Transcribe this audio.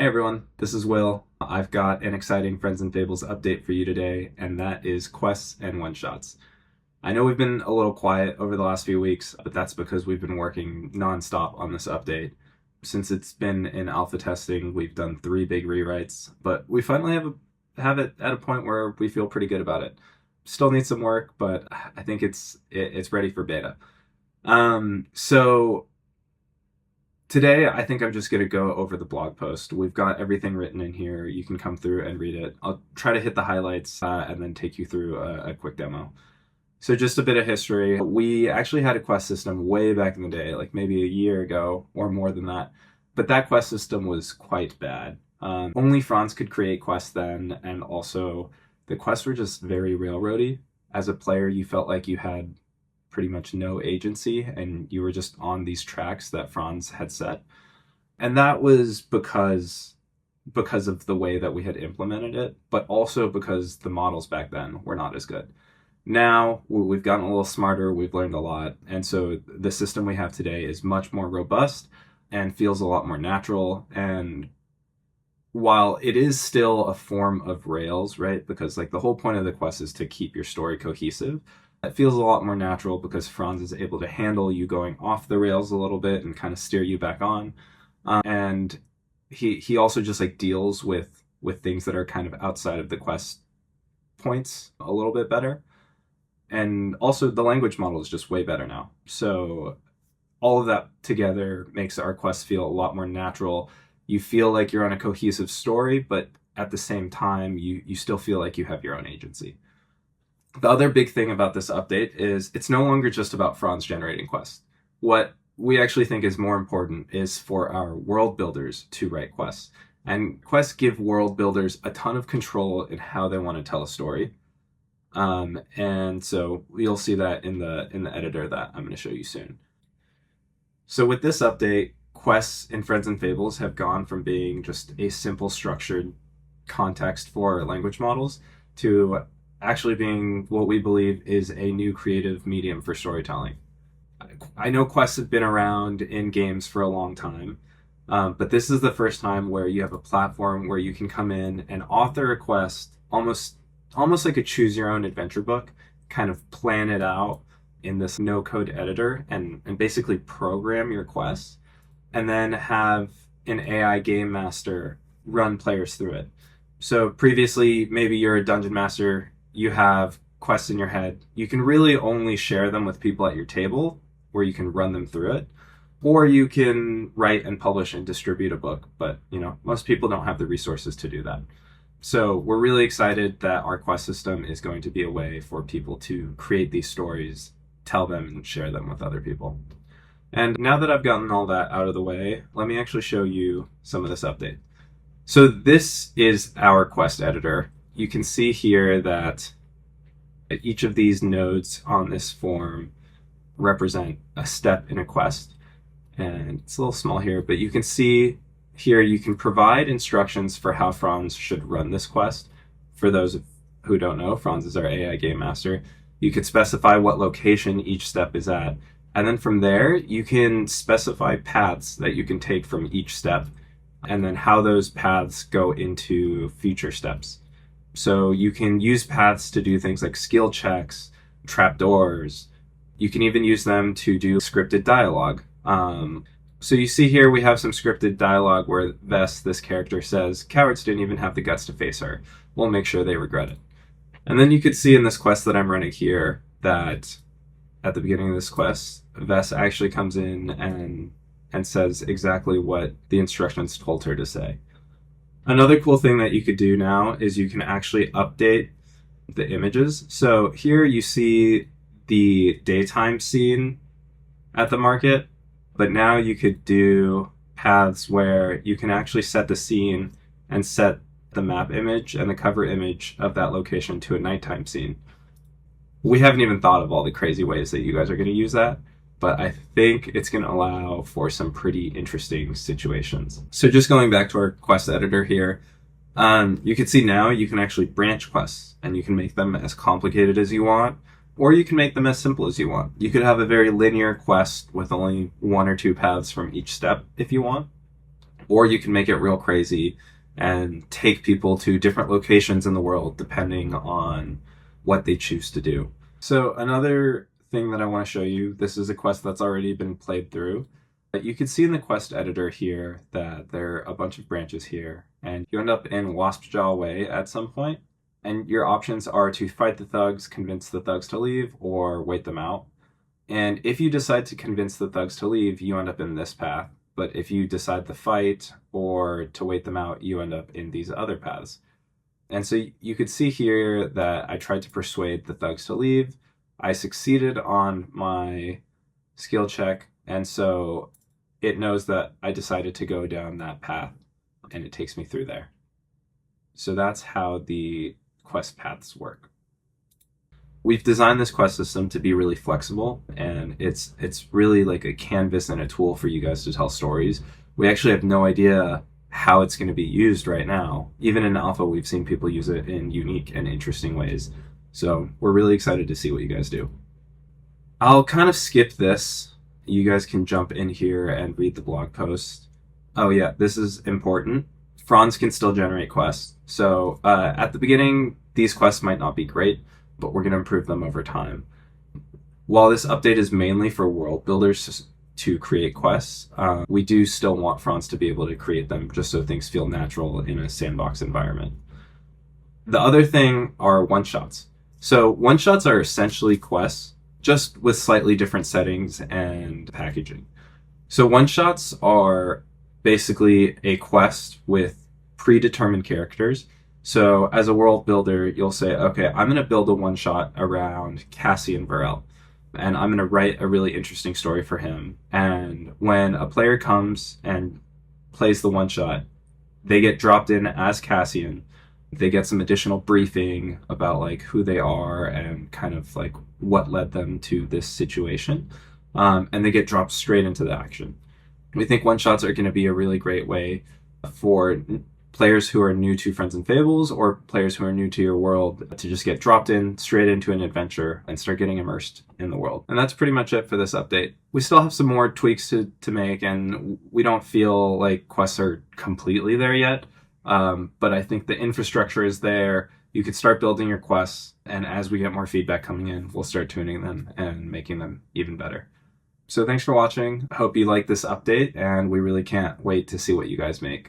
Hey everyone, this is Will. I've got an exciting Friends and Fables update for you today, and that is quests and one-shots. I know we've been a little quiet over the last few weeks, but that's because we've been working non-stop on this update. Since it's been in alpha testing, we've done 3 big rewrites, but we finally have it at a point where we feel pretty good about it. Still needs some work, but I think it's ready for beta. So today, I think I'm just going to go over the blog post. We've got everything written in here. You can come through and read it. I'll try to hit the highlights and then take you through a quick demo. So just a bit of history. We actually had a quest system way back in the day, like maybe a year ago or more than that. But that quest system was quite bad. Only Franz could create quests then, and also the quests were just very railroady. As a player, you felt like you had pretty much no agency and you were just on these tracks that Franz had set. And that was because of the way that we had implemented it, but also because the models back then were not as good. Now we've gotten a little smarter, we've learned a lot, and so the system we have today is much more robust and feels a lot more natural. And while it is still a form of Rails, right, because like the whole point of the quest is to keep your story cohesive, it feels a lot more natural because Franz is able to handle you going off the rails a little bit and kind of steer you back on. And he also just like deals with things that are kind of outside of the quest points a little bit better. And also the language model is just way better now. So all of that together makes our quest feel a lot more natural. You feel like you're on a cohesive story, but at the same time, you still feel like you have your own agency. The other big thing about this update is it's no longer just about Franz generating quests. What we actually think is more important is for our world builders to write quests. And quests give world builders a ton of control in how they want to tell a story. And so you'll see that in the editor that I'm going to show you soon. So with this update, quests in Friends and Fables have gone from being just a simple structured context for language models to actually being what we believe is a new creative medium for storytelling. I know quests have been around in games for a long time, but this is the first time where you have a platform where you can come in and author a quest almost like a choose your own adventure book, kind of plan it out in this no-code editor and basically program your quests, and then have an AI game master run players through it. So previously, maybe you're a dungeon master, you have quests in your head. You can really only share them with people at your table where you can run them through it. Or you can write and publish and distribute a book, but most people don't have the resources to do that. So we're really excited that our quest system is going to be a way for people to create these stories, tell them, and share them with other people. And now that I've gotten all that out of the way, let me actually show you some of this update. So this is our quest editor. You can see here that each of these nodes on this form represent a step in a quest. And it's a little small here, but you can see here you can provide instructions for how Franz should run this quest. For those who don't know, Franz is our AI game master. You could specify what location each step is at. And then from there, you can specify paths that you can take from each step, and then how those paths go into future steps. So you can use paths to do things like skill checks, trapdoors. You can even use them to do scripted dialogue. So you see here we have some scripted dialogue where Vess, this character, says, "Cowards didn't even have the guts to face her. We'll make sure they regret it." And then you could see in this quest that I'm running here that at the beginning of this quest, Vess actually comes in and says exactly what the instructions told her to say. Another cool thing that you could do now is you can actually update the images. So here you see the daytime scene at the market, but now you could do paths where you can actually set the scene and set the map image and the cover image of that location to a nighttime scene. We haven't even thought of all the crazy ways that you guys are going to use that, but I think it's going to allow for some pretty interesting situations. So just going back to our quest editor here, you can see now you can actually branch quests, and you can make them as complicated as you want, or you can make them as simple as you want. You could have a very linear quest with only 1 or 2 paths from each step if you want, or you can make it real crazy and take people to different locations in the world depending on what they choose to do. So another thing that I want to show you, this is a quest that's already been played through. But you can see in the quest editor here that there are a bunch of branches here, and you end up in Waspjaw Way at some point, and your options are to fight the thugs, convince the thugs to leave, or wait them out. And if you decide to convince the thugs to leave, you end up in this path. But if you decide to fight or to wait them out, you end up in these other paths. And so you could see here that I tried to persuade the thugs to leave. I succeeded on my skill check, and so it knows that I decided to go down that path, and it takes me through there. So that's how the quest paths work. We've designed this quest system to be really flexible, and it's really like a canvas and a tool for you guys to tell stories. We actually have no idea how it's going to be used right now. Even in alpha, we've seen people use it in unique and interesting ways. So we're really excited to see what you guys do. I'll kind of skip this. You guys can jump in here and read the blog post. Oh yeah, this is important. Franz can still generate quests. So at the beginning, these quests might not be great, but we're going to improve them over time. While this update is mainly for world builders to create quests, we do still want Franz to be able to create them just so things feel natural in a sandbox environment. The other thing are one-shots. So one-shots are essentially quests, just with slightly different settings and packaging. So one-shots are basically a quest with predetermined characters. So as a world builder, you'll say, okay, I'm going to build a one-shot around Cassian Varel, and I'm going to write a really interesting story for him. And when a player comes and plays the one-shot, they get dropped in as Cassian. They get some additional briefing about like who they are and kind of like what led them to this situation. And they get dropped straight into the action. We think one-shots are going to be a really great way for players who are new to Friends and Fables or players who are new to your world to just get dropped in straight into an adventure and start getting immersed in the world. And that's pretty much it for this update. We still have some more tweaks to make, and we don't feel like quests are completely there yet. But I think the infrastructure is there. You could start building your quests, and as we get more feedback coming in, we'll start tuning them and making them even better. So thanks for watching. I hope you like this update, and we really can't wait to see what you guys make.